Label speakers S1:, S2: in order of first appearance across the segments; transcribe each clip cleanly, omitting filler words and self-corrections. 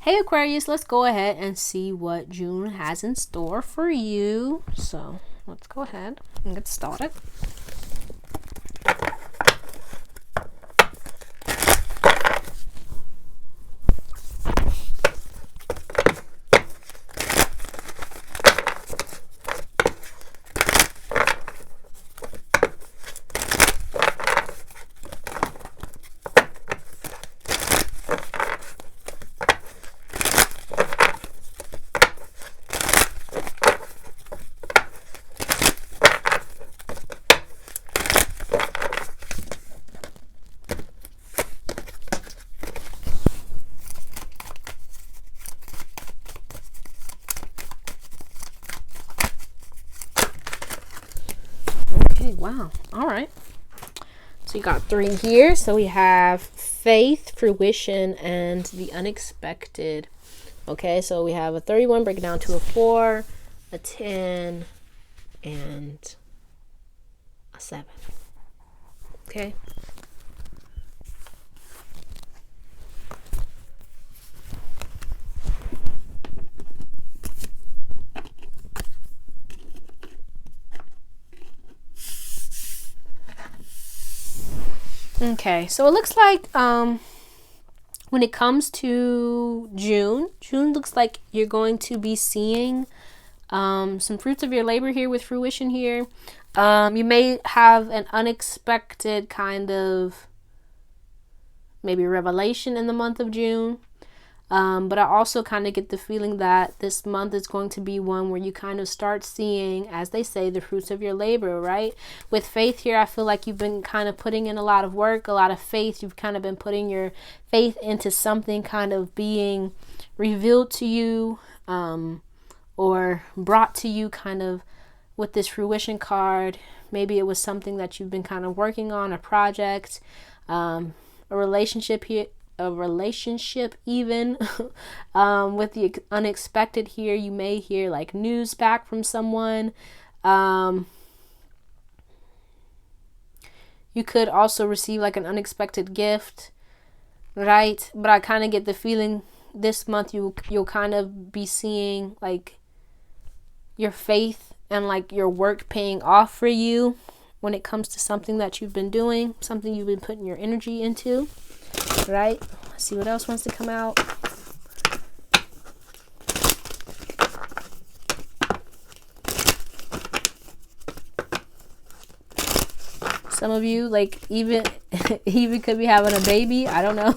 S1: Hey Aquarius, let's go ahead and see what June has in store for you. So let's go ahead and get started. Wow. All right. So you got 3 here. So we have faith, fruition, and the unexpected. Okay, so we have a 31 break down to a 4, a 10, and a 7. Okay. Okay, so it looks like when it comes to June looks like you're going to be seeing some fruits of your labor here with fruition here. You may have an unexpected kind of maybe revelation in the month of June. But I also kind of get the feeling that this month is going to be one where you kind of start seeing, as they say, the fruits of your labor, right? With faith here, I feel like you've been kind of putting in a lot of work, a lot of faith. You've kind of been putting your faith into something kind of being revealed to you or brought to you kind of with this fruition card. Maybe it was something that you've been kind of working on, a project, a relationship here. A relationship even with the unexpected here. You may hear like news back from someone. You could also receive like an unexpected gift, right? But I kind of get the feeling this month you'll kind of be seeing like your faith and like your work paying off for you when it comes to something that you've been doing, something you've been putting your energy into. Right? Let's see what else wants to come out. Some of you like even could be having a baby. I don't know.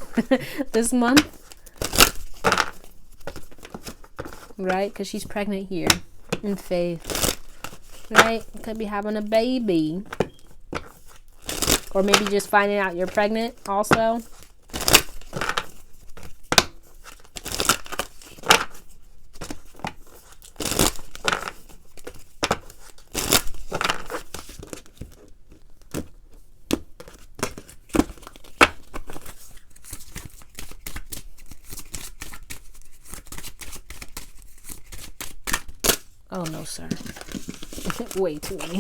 S1: This month. Right? Because she's pregnant here in faith. Right? Could be having a baby. Or maybe just finding out you're pregnant also. Oh no, sir. Way too many.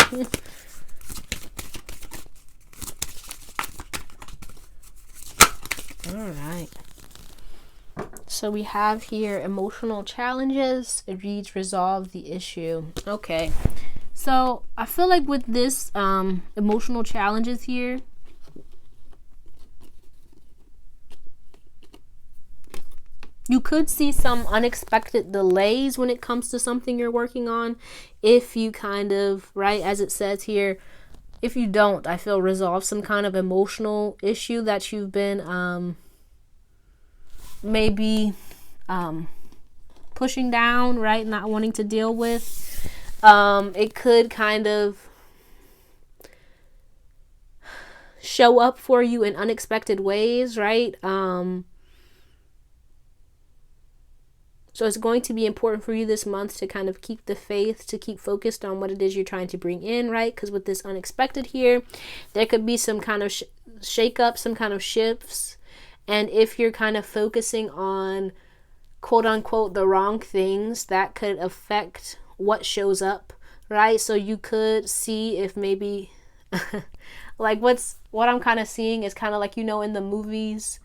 S1: All right. So we have here emotional challenges. It reads resolve the issue. Okay. So I feel like with this emotional challenges here, you could see some unexpected delays when it comes to something you're working on. If you kind of, right, as it says here, if you don't, I feel resolve some kind of emotional issue that you've been maybe pushing down, right, not wanting to deal with. It could kind of show up for you in unexpected ways, right? So it's going to be important for you this month to kind of keep the faith, to keep focused on what it is you're trying to bring in, right? Because with this unexpected here, there could be some kind of shake up, some kind of shifts. And if you're kind of focusing on quote unquote the wrong things, that could affect what shows up, right? So you could see if maybe like what I'm kind of seeing is kind of like, you know, in the movies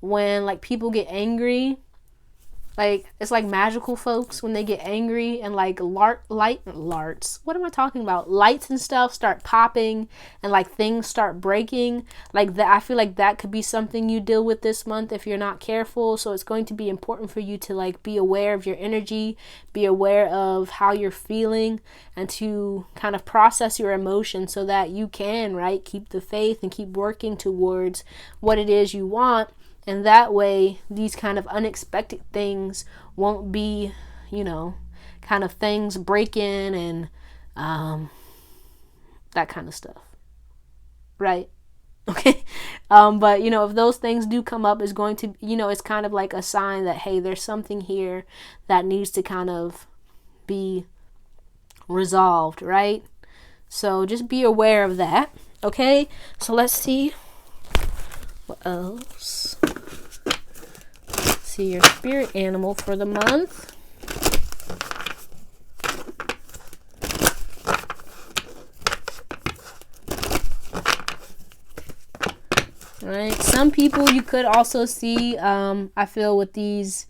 S1: when like people get angry Like, it's like magical folks when they get angry and like lights. What am I talking about? Lights and stuff start popping and like things start breaking. Like that, I feel like that could be something you deal with this month if you're not careful. So it's going to be important for you to like be aware of your energy, be aware of how you're feeling, and to kind of process your emotions so that you can, right, keep the faith and keep working towards what it is you want. And that way, these kind of unexpected things won't be, you know, kind of things breaking and that kind of stuff. Right? Okay. But, you know, if those things do come up, it's going to, you know, it's kind of like a sign that, hey, there's something here that needs to kind of be resolved, right? So just be aware of that. Okay. So let's see. What else? See your spirit animal for the month. All right. Some people you could also see, I feel with this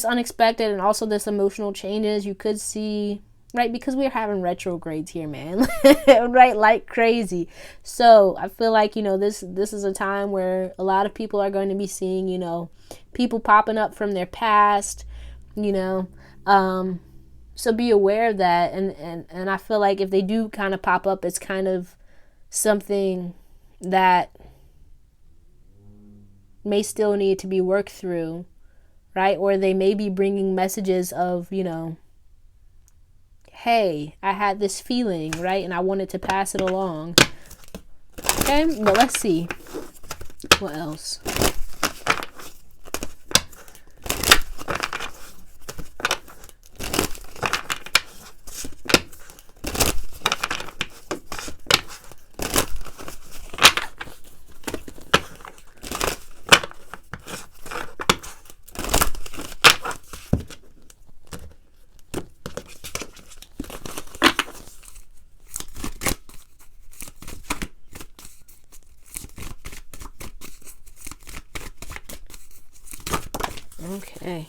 S1: unexpected and also this emotional changes, you could see, right, because we're having retrogrades here, man, right, like crazy. So I feel like, you know, this is a time where a lot of people are going to be seeing, you know, people popping up from their past, you know, so be aware of that. And I feel like if they do kind of pop up, it's kind of something that may still need to be worked through, right? Or they may be bringing messages of, you know, hey, I had this feeling, right? And I wanted to pass it along. Okay, but let's see. What else? Okay,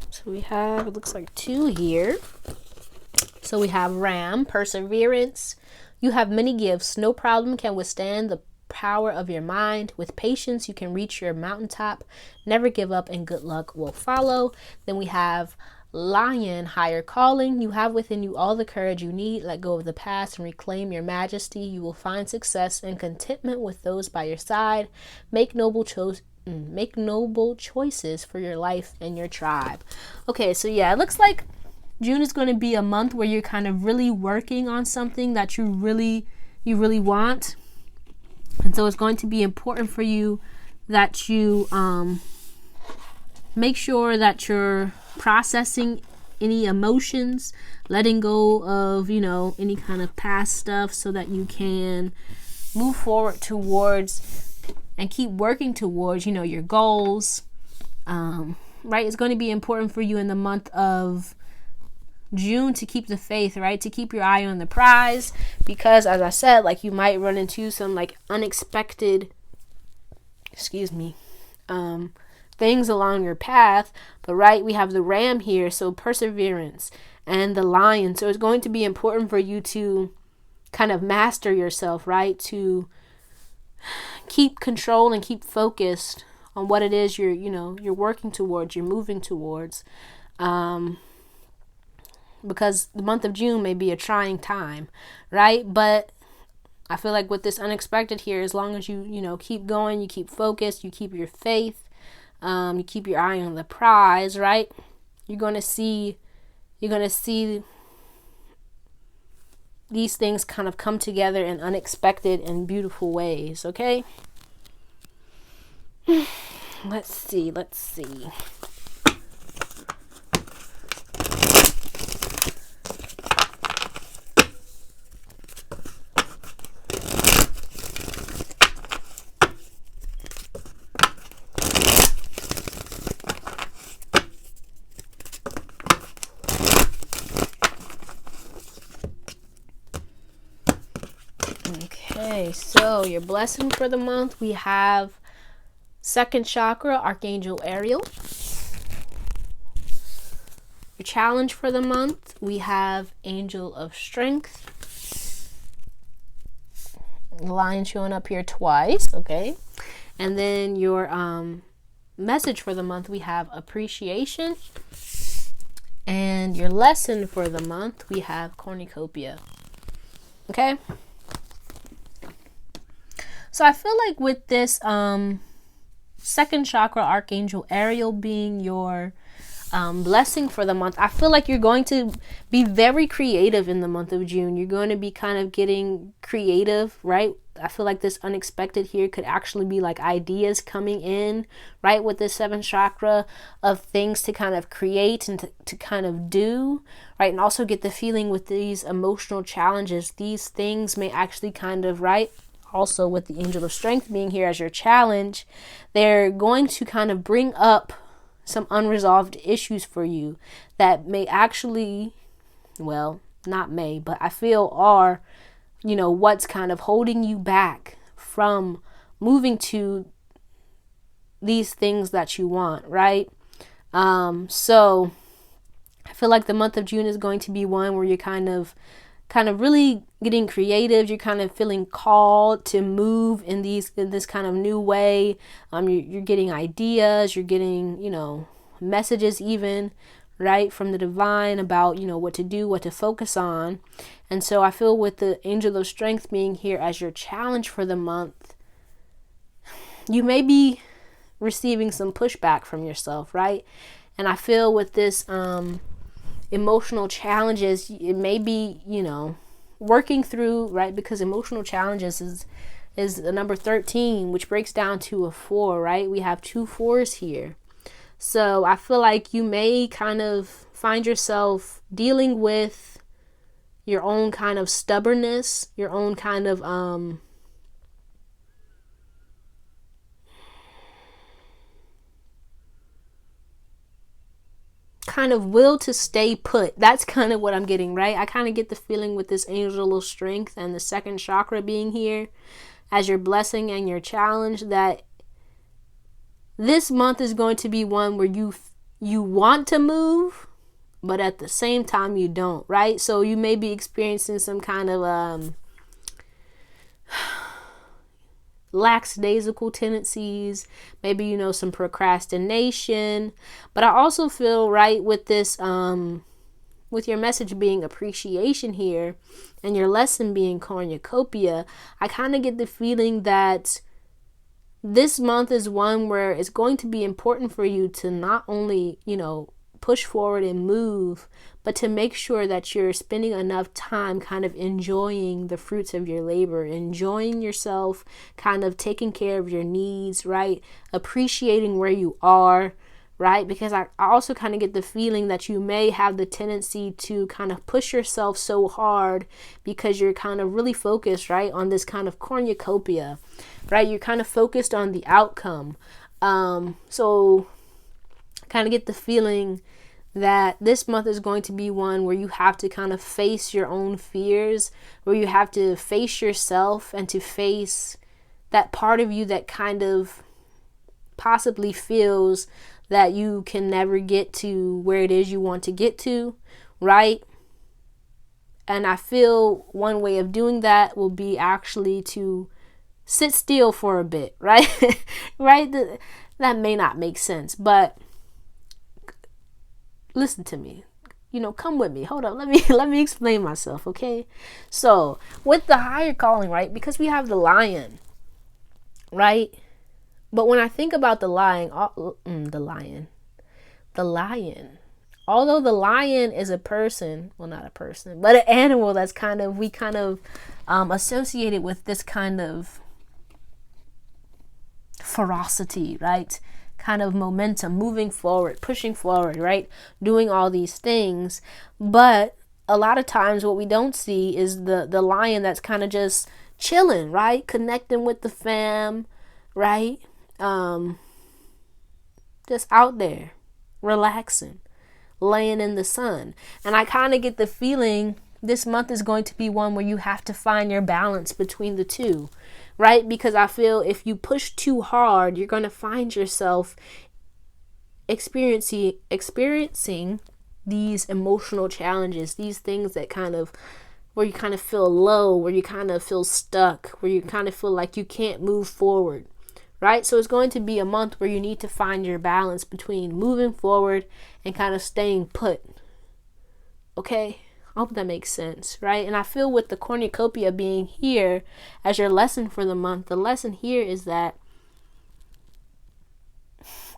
S1: so we have, it looks like 2 here. So we have Ram, perseverance. You have many gifts. No problem can withstand the power of your mind. With patience, you can reach your mountaintop. Never give up and good luck will follow. Then we have Lion, higher calling. You have within you all the courage you need. Let go of the past and reclaim your majesty. You will find success and contentment with those by your side. Make noble choices for your life and your tribe. Okay, so yeah, it looks like June is going to be a month where you're kind of really working on something that you really want. And so it's going to be important for you that you make sure that you're processing any emotions, letting go of, you know, any kind of past stuff so that you can move forward towards and keep working towards, you know, your goals, right? It's going to be important for you in the month of June to keep the faith, right? To keep your eye on the prize, because as I said, like, you might run into some like unexpected, things along your path. But right, we have the Ram here, so perseverance, and the Lion. So it's going to be important for you to kind of master yourself, right? To keep control and keep focused on what it is you're working towards, you're moving towards, because the month of June may be a trying time, right? But I feel like with this unexpected here, as long as you keep going, you keep focused, you keep your faith, you keep your eye on the prize, right? You're gonna see these things kind of come together in unexpected and beautiful ways, okay? Let's see. Okay, so your blessing for the month, we have second chakra, Archangel Ariel. Your challenge for the month, we have Angel of Strength. The lion showing up here twice, okay? And then your message for the month, we have Appreciation. And your lesson for the month, we have Cornucopia. Okay? So I feel like with this second chakra Archangel Ariel being your blessing for the month, I feel like you're going to be very creative in the month of June. You're going to be kind of getting creative, right? I feel like this unexpected here could actually be like ideas coming in, right? With this seventh chakra of things to kind of create and to kind of do, right? And also get the feeling with these emotional challenges, these things may actually kind of, right? Also with the Angel of Strength being here as your challenge, they're going to kind of bring up some unresolved issues for you that may actually, well, not may, but I feel are, you know, what's kind of holding you back from moving to these things that you want, right? So I feel like the month of June is going to be one where you're kind of really getting creative. You're kind of feeling called to move in this kind of new way. You're getting ideas, you're getting, you know, messages even, right, from the divine about, you know, what to do, what to focus on. And so I feel with the Angel of Strength being here as your challenge for the month, you may be receiving some pushback from yourself, right? And I feel with this emotional challenges, it may be, you know, working through, right? Because emotional challenges is the number 13, which breaks down to a 4, right? We have 2 4s here. So I feel like you may kind of find yourself dealing with your own kind of stubbornness, your own kind of will to stay put. That's kind of what I'm getting, right? I kind of get the feeling with this Angel of Strength and the second chakra being here as your blessing and your challenge that this month is going to be one where you want to move, but at the same time you don't, right? So you may be experiencing some kind of lackadaisical tendencies, maybe, you know, some procrastination. But I also feel, right, with this with your message being appreciation here and your lesson being cornucopia, I kind of get the feeling that this month is one where it's going to be important for you to not only, you know, push forward and move, but to make sure that you're spending enough time kind of enjoying the fruits of your labor, enjoying yourself, kind of taking care of your needs, right? Appreciating where you are, right? Because I also kind of get the feeling that you may have the tendency to kind of push yourself so hard because you're kind of really focused, right, on this kind of cornucopia, right? You're kind of focused on the outcome. So kind of get the feeling that this month is going to be one where you have to kind of face your own fears, where you have to face yourself and to face that part of you that kind of possibly feels that you can never get to where it is you want to get to, right? And I feel one way of doing that will be actually to sit still for a bit, right? Right? That may not make sense, but listen to me. You know, come with me. Hold on. Let me explain myself, okay? So, with the higher calling, right? Because we have the lion, right? But when I think about the lion, although the lion is a person, well, not a person, but an animal that's we associated with this kind of ferocity, right? Kind of momentum, moving forward, pushing forward, right? Doing all these things. But a lot of times what we don't see is the lion that's kind of just chilling, right? Connecting with the fam, right? Just out there, relaxing, laying in the sun. And I kind of get the feeling this month is going to be one where you have to find your balance between the two, right? Because I feel if you push too hard, you're going to find yourself experiencing these emotional challenges, these things that kind of, where you kind of feel low, where you kind of feel stuck, where you kind of feel like you can't move forward, right? So it's going to be a month where you need to find your balance between moving forward and kind of staying put. Okay? I hope that makes sense, right? And I feel with the Cornucopia being here as your lesson for the month, the lesson here is that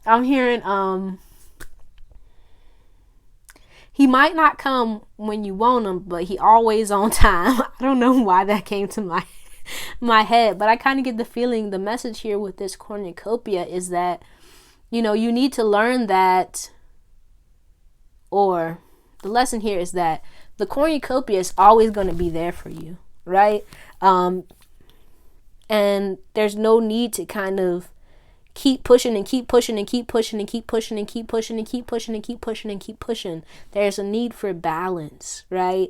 S1: I'm hearing he might not come when you want him, but he always on time. I don't know why that came to my head, but I kind of get the feeling the message here with this Cornucopia is that, you know, you need to learn that, or the lesson here is that the Cornucopia is always going to be there for you, right? And there's no need to kind of keep pushing and keep pushing and keep pushing and keep pushing and keep pushing and keep pushing and keep pushing and keep pushing. There's a need for balance, right?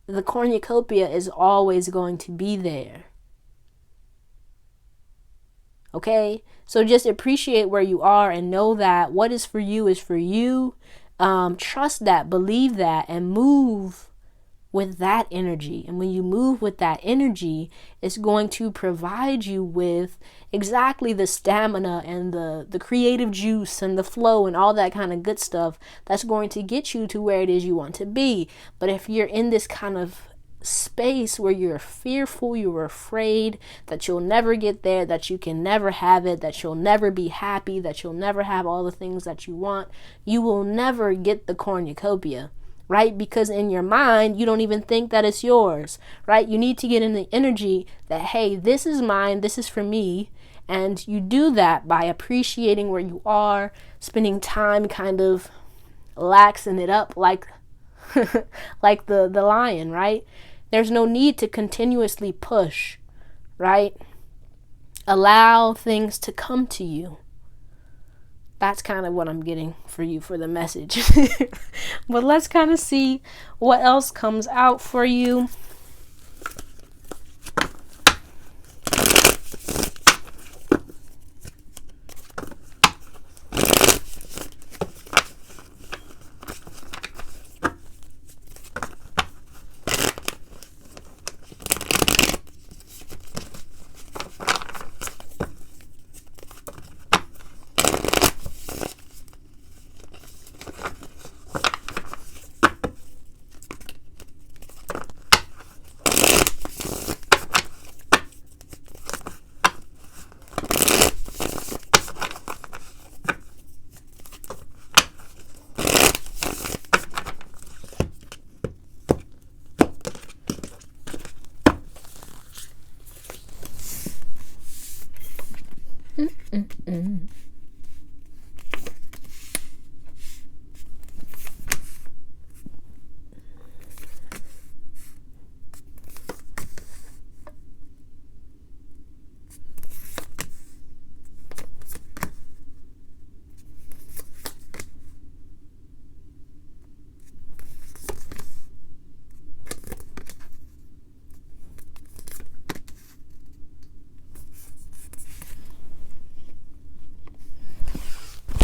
S1: The Cornucopia is always going to be there. Okay? So just appreciate where you are and know that what is for you is for you. Trust that, believe that, and move with that energy. And when you move with that energy, it's going to provide you with exactly the stamina and the creative juice and the flow and all that kind of good stuff that's going to get you to where it is you want to be. But if you're in this kind of space where you're fearful, you're afraid that you'll never get there, that you can never have it, that you'll never be happy, that you'll never have all the things that you want, you will never get the Cornucopia, right? Because in your mind, you don't even think that it's yours, right? You need to get in the energy that, hey, this is mine, this is for me. And you do that by appreciating where you are, spending time kind of laxing it up like like the lion, right? There's no need to continuously push, right? Allow things to come to you. That's kind of what I'm getting for you for the message. But let's kind of see what else comes out for you.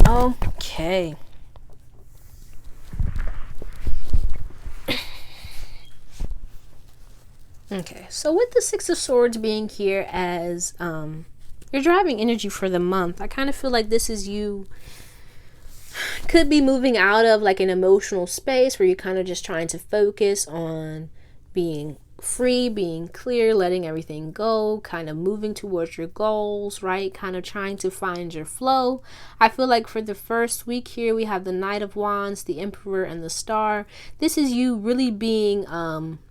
S1: Okay. Okay, so with the Six of Swords being here as your driving energy for the month, I kind of feel like this is you could be moving out of like an emotional space where you're kind of just trying to focus on being free, being clear, letting everything go, kind of moving towards your goals, right? Kind of trying to find your flow. I feel like for the first week here, we have the Knight of Wands, the Emperor, and the Star. This is you really being,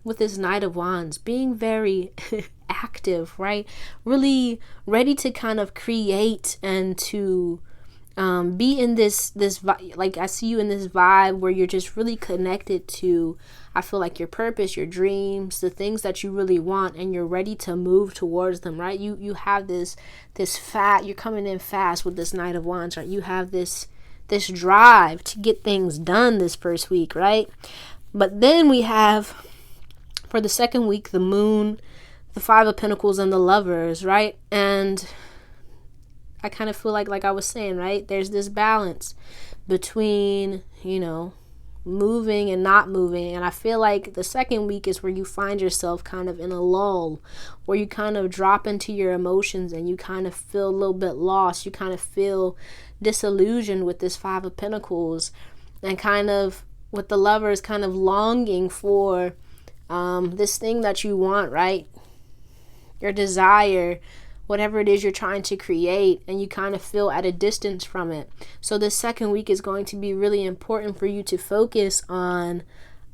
S1: with this Knight of Wands, being very active, right? Really ready to kind of create and to be in this like I see you in this vibe where you're just really connected to, I feel like, your purpose, your dreams, the things that you really want, and you're ready to move towards them, right? You have this you're coming in fast with this Knight of Wands, right? You have this drive to get things done this first week, right? But then we have for the second week the Moon, the Five of Pentacles, and the Lovers, right? And I kind of feel like I was saying, right? There's this balance between, you know, moving and not moving. And I feel like the second week is where you find yourself kind of in a lull, where you kind of drop into your emotions and you kind of feel a little bit lost. You kind of feel disillusioned with this Five of Pentacles, and kind of with the Lovers kind of longing for this thing that you want, right? Your desire, whatever it is you're trying to create, and you kind of feel at a distance from it. So this second week is going to be really important for you to focus on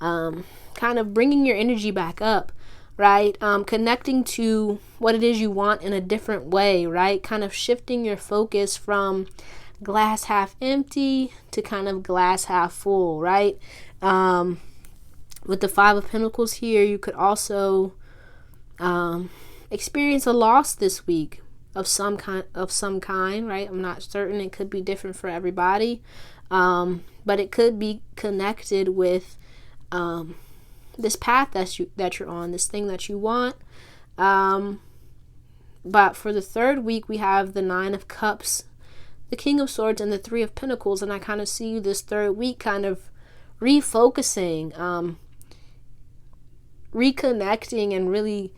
S1: kind of bringing your energy back up, right? Connecting to what it is you want in a different way, right? Kind of shifting your focus from glass half empty to kind of glass half full, right? With the Five of Pentacles here, you could also experience a loss this week of some kind, right? I'm not certain. It could be different for everybody, but it could be connected with this path that you're on, this thing that you want. But for the third week, we have the Nine of Cups, the King of Swords, and the Three of Pentacles, and I kind of see you this third week kind of refocusing, reconnecting, and really,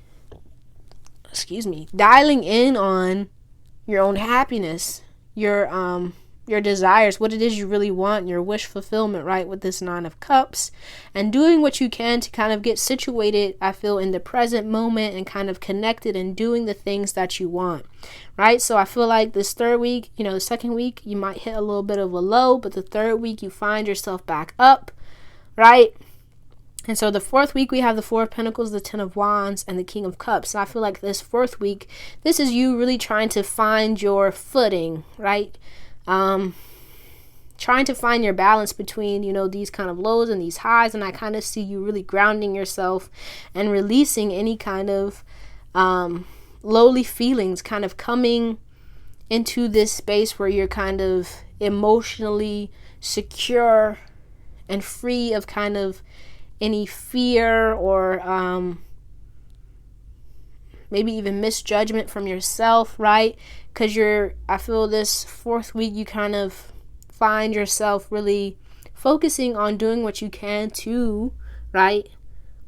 S1: dialing in on your own happiness, your desires, what it is you really want, your wish fulfillment, right, with this Nine of Cups, and doing what you can to kind of get situated, I feel, in the present moment, and kind of connected and doing the things that you want, right? So I feel like this third week, you know, the second week you might hit a little bit of a low, but the third week you find yourself back up, right? And so the fourth week, we have the Four of Pentacles, the Ten of Wands, and the King of Cups. And I feel like this fourth week, this is you really trying to find your footing, right? Trying to find your balance between, you know, these kind of lows and these highs. And I kind of see you really grounding yourself and releasing any kind of lowly feelings, kind of coming into this space where you're kind of emotionally secure and free of kind of any fear or maybe even misjudgment from yourself, right? Because I feel this fourth week, you kind of find yourself really focusing on doing what you can to, right,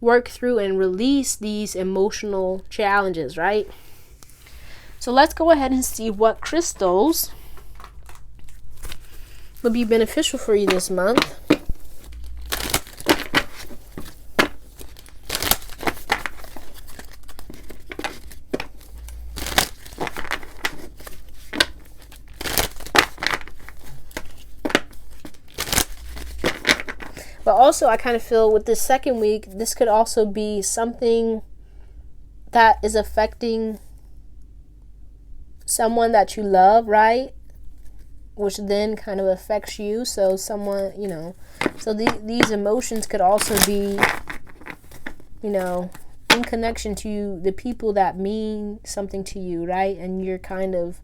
S1: work through and release these emotional challenges, right? So let's go ahead and see what crystals will be beneficial for you this month. But also, I kind of feel with this second week, this could also be something that is affecting someone that you love, right? Which then kind of affects you. So someone, you know, so these emotions could also be, you know, in connection to the people that mean something to you, right? And you're kind of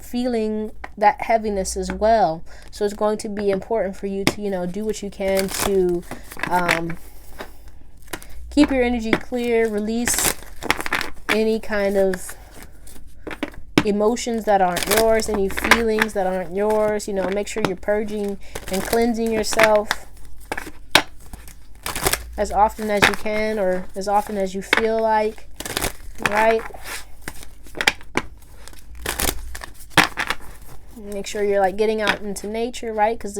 S1: feeling that heaviness as well. So it's going to be important for you to, you know, do what you can to keep your energy clear, release any kind of emotions that aren't yours, any feelings that aren't yours. You know, make sure you're purging and cleansing yourself as often as you can, or as often as you feel like, right? Make sure you're like getting out into nature, right? Because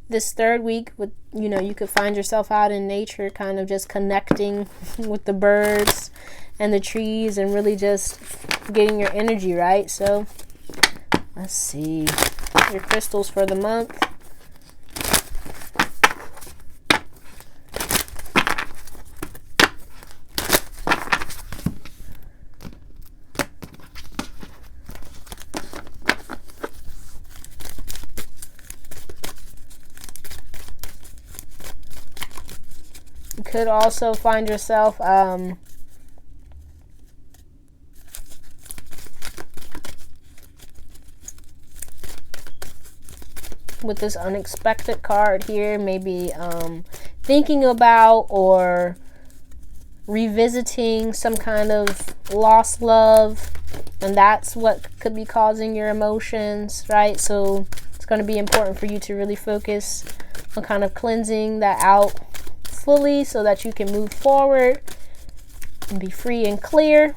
S1: this third week, with, you know, you could find yourself out in nature, kind of just connecting with the birds and the trees, and really just getting your energy right. So let's see your crystals for the month. You could also find yourself with this unexpected card here, maybe thinking about or revisiting some kind of lost love, and that's what could be causing your emotions, right? So it's going to be important for you to really focus on kind of cleansing that out fully so that you can move forward and be free and clear.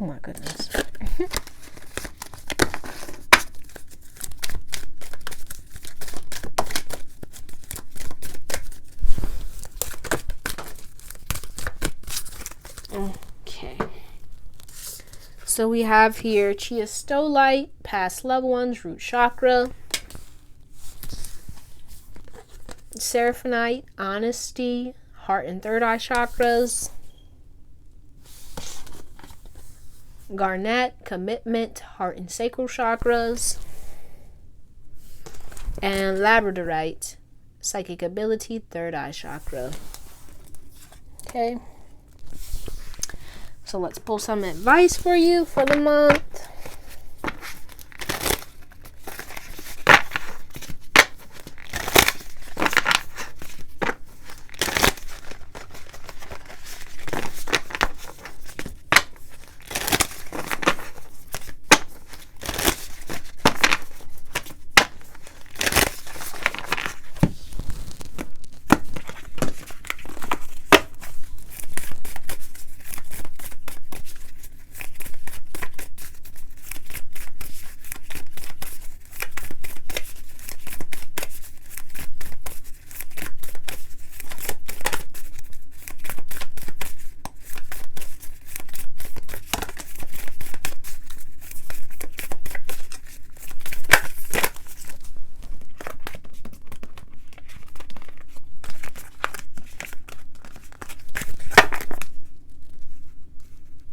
S1: Oh my goodness. Okay. So we have here Chia Stolite, past loved ones, root chakra. Seraphonite, honesty, heart and third eye chakras. Garnet, commitment, heart and sacral chakras. And labradorite, psychic ability, third eye chakra. Okay. So let's pull some advice for you for the month.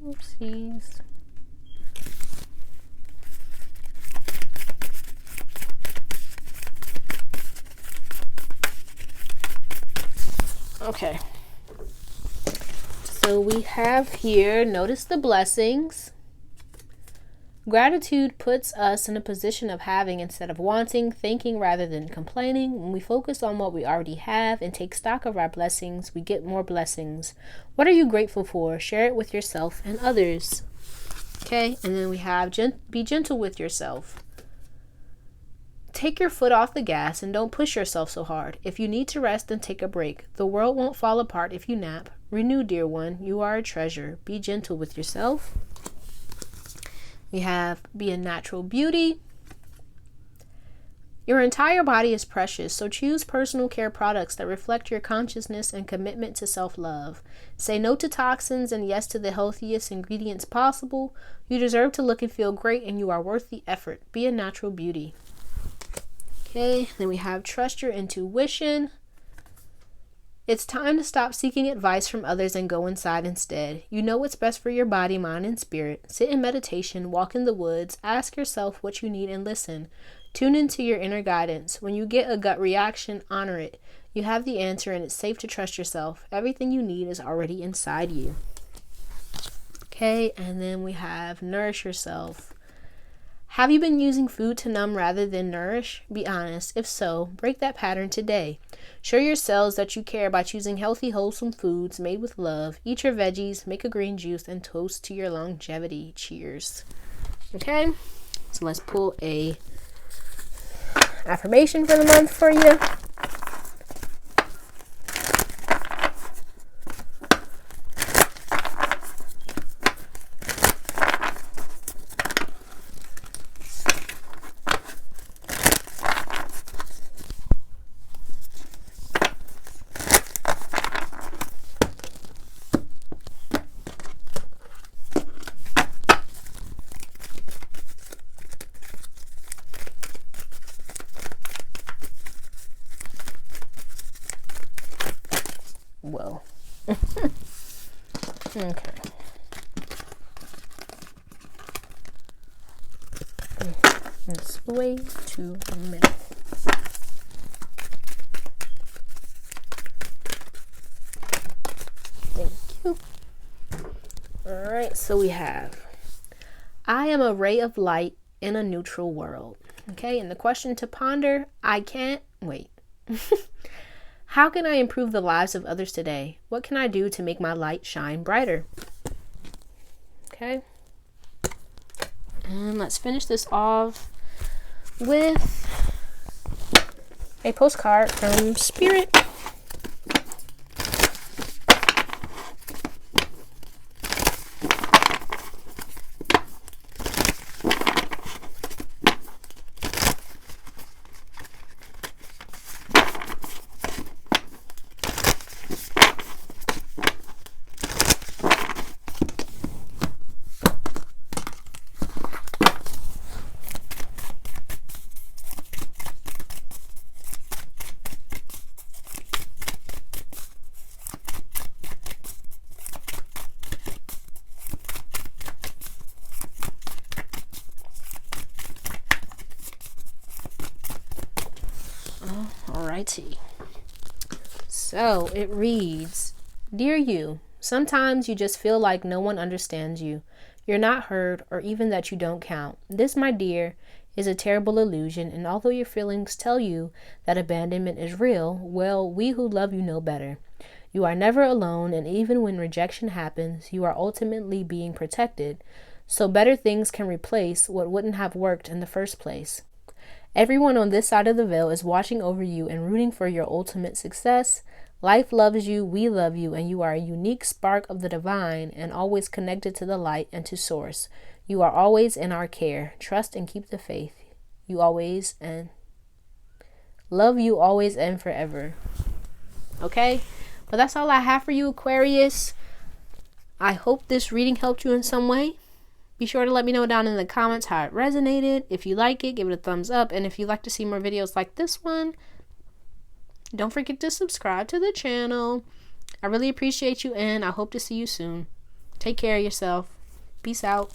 S1: Oopsies. Okay. So we have here, notice the blessings. Gratitude puts us in a position of having instead of wanting, thinking rather than complaining. When we focus on what we already have and take stock of our blessings, we get more blessings. What are you grateful for? Share it with yourself and others. Okay, and then we have be gentle with yourself. Take your foot off the gas and don't push yourself so hard. If you need to rest, then take a break. The world won't fall apart if you nap. Renew, dear one. You are a treasure. Be gentle with yourself. We have be a natural beauty. Your entire body is precious, so choose personal care products that reflect your consciousness and commitment to self-love. Say no to toxins and yes to the healthiest ingredients possible. You deserve to look and feel great, and you are worth the effort. Be a natural beauty. Okay, then we have trust your intuition. It's time to stop seeking advice from others and go inside instead. You know what's best for your body, mind, and spirit. Sit in meditation, walk in the woods, ask yourself what you need and listen. Tune into your inner guidance. When you get a gut reaction, honor it. You have the answer and it's safe to trust yourself. Everything you need is already inside you. Okay, and then we have nourish yourself. Have you been using food to numb rather than nourish? Be honest. If so, break that pattern today. Show your cells that you care by choosing healthy, wholesome foods made with love. Eat your veggies, make a green juice, and toast to your longevity. Cheers. Okay, so let's pull a affirmation for the month for you. Whoa. Okay. It's way too many. right, so we have, I am a ray of light in a neutral world. Okay, and the question to ponder, I can't wait. How can I improve the lives of others today? What can I do to make my light shine brighter? Okay. And let's finish this off with a postcard from Spirit. Alrighty. So it reads, Dear you, sometimes you just feel like no one understands you. You're not heard, or even that you don't count. This, my dear, is a terrible illusion, and although your feelings tell you that abandonment is real, well, we who love you know better. You are never alone, and even when rejection happens, you are ultimately being protected, so better things can replace what wouldn't have worked in the first place. Everyone on this side of the veil is watching over you and rooting for your ultimate success. Life loves you, we love you, and you are a unique spark of the divine and always connected to the light and to source. You are always in our care. Trust and keep the faith. You always and love you always and forever. Okay? But that's all I have for you, Aquarius. I hope this reading helped you in some way. Be sure to let me know down in the comments how it resonated. If you like it, give it a thumbs up. And if you'd like to see more videos like this one, don't forget to subscribe to the channel. I really appreciate you, and I hope to see you soon. Take care of yourself. Peace out.